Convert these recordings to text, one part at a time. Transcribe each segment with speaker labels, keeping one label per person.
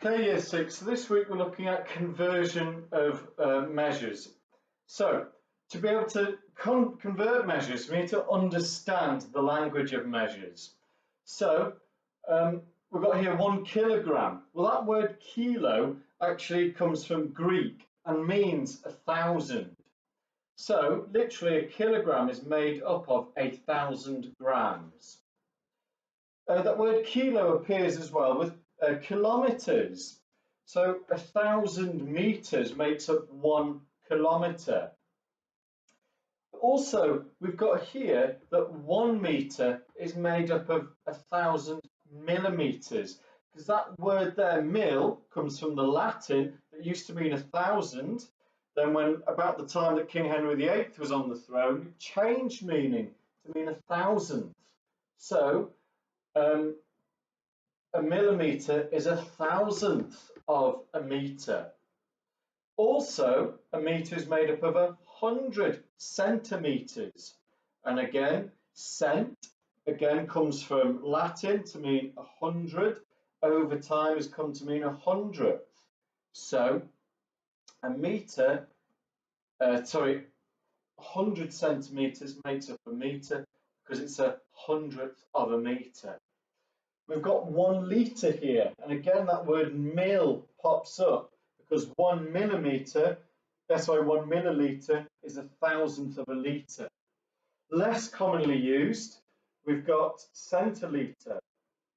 Speaker 1: Okay, year 6. So this week we're looking at conversion of measures. So to be able to convert measures, we need to understand the language of measures. So we've got here 1 kilogram. Well, that word kilo actually comes from Greek and means 1,000. So literally a kilogram is made up of 1,000 grams. That word kilo appears as well with kilometers. So 1,000 meters makes up 1 kilometer. Also, we've got here that 1 meter is made up of 1,000 millimeters, because that word there, mil, comes from the Latin that used to mean 1,000. Then when about the time that King Henry VIII was on the throne, it changed meaning to mean 1,000. So a millimeter is 1,000th of a meter. Also, a meter is made up of 100 centimeters. And again, cent again comes from Latin to mean 100. Over time has come to mean 100th. So a meter, 100 centimeters makes up a meter because it's 100th of a meter. We've got 1 litre here, and again that word mil pops up because 1 milliliter is 1,000th of a litre. Less commonly used, we've got centilitre,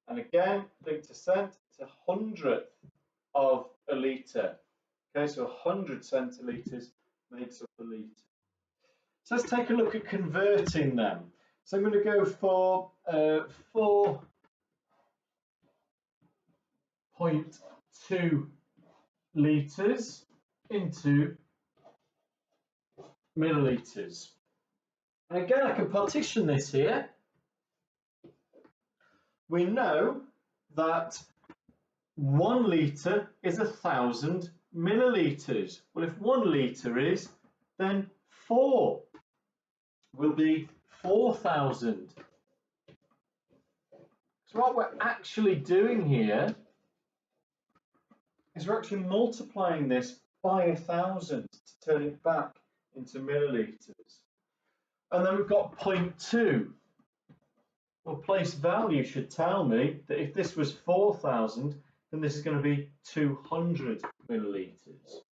Speaker 1: and again linked to cent, it's 100th of a litre. Okay, so 100 centilitres makes up a litre. So let's take a look at converting them. So I'm going to go for 4.2 litres into millilitres. And again, I can partition this here. We know that 1 litre is 1,000 millilitres. Well, if 1 litre is, then 4 will be 4,000. So what we're actually doing here is we're actually multiplying this by 1,000 to turn it back into millilitres. And then we've got 0.2. Well, place value should tell me that if this was 4,000, then this is going to be 200 millilitres.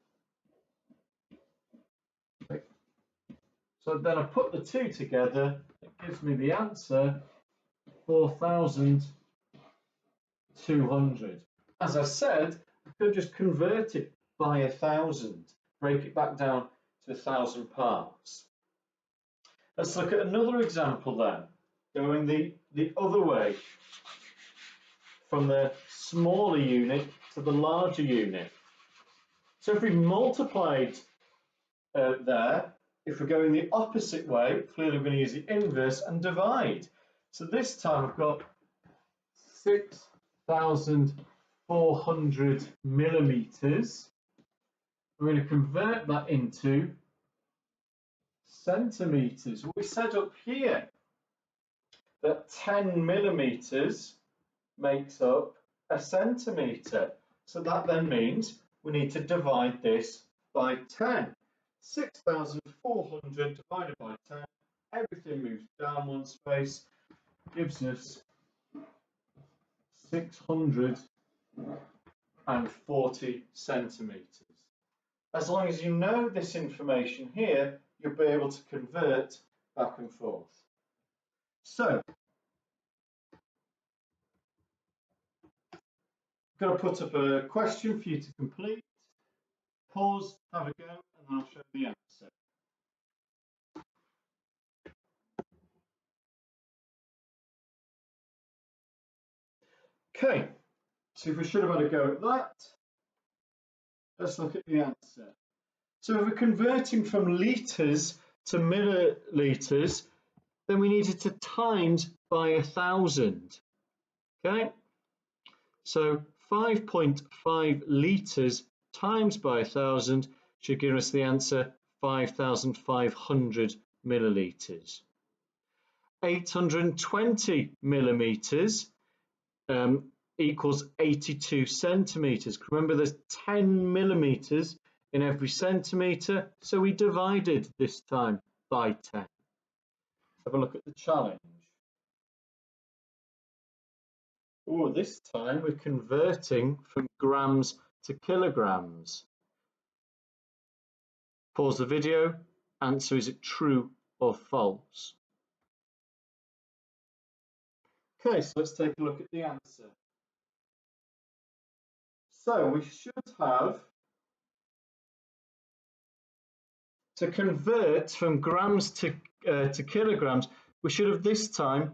Speaker 1: Okay. So then I put the two together, it gives me the answer 4,200. As I said, I could just convert it by 1,000, break it back down to 1,000 parts. Let's look at another example then, going the other way, from the smaller unit to the larger unit. So if we multiplied there, if we're going the opposite way, clearly we're going to use the inverse and divide. So this time I've got 6,400 millimeters. We're going to convert that into centimeters. We said up here that 10 millimeters makes up a centimeter. So that then means we need to divide this by 10. 6,400 divided by 10, everything moves down one space, gives us 640 centimeters. As long as you know this information here, you'll be able to convert back and forth. So, I'm going to put up a question for you to complete. Pause, have a go, and then I'll show the answer. Okay, so if we should have had a go at that, let's look at the answer. So if we're converting from litres to millilitres, then we needed to times by 1,000. Okay, so 5.5 litres times by 1,000 should give us the answer 5,500 millilitres. 820 millimetres equals 82 centimetres. Remember, there's 10 millimetres in every centimetre, so we divided this time by 10. Let's have a look at the challenge. Oh, this time we're converting from grams to kilograms. Pause the video, answer, is it true or false? Okay, so let's take a look at the answer. So we should have, to convert from grams to kilograms, we should have this time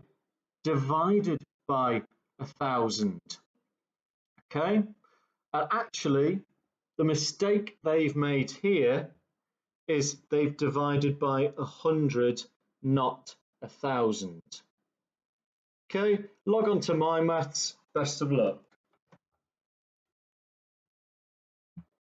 Speaker 1: divided by 1,000. Okay, and actually the mistake they've made here is they've divided by 100, not 1,000. Okay, log on to My Maths. Best of luck.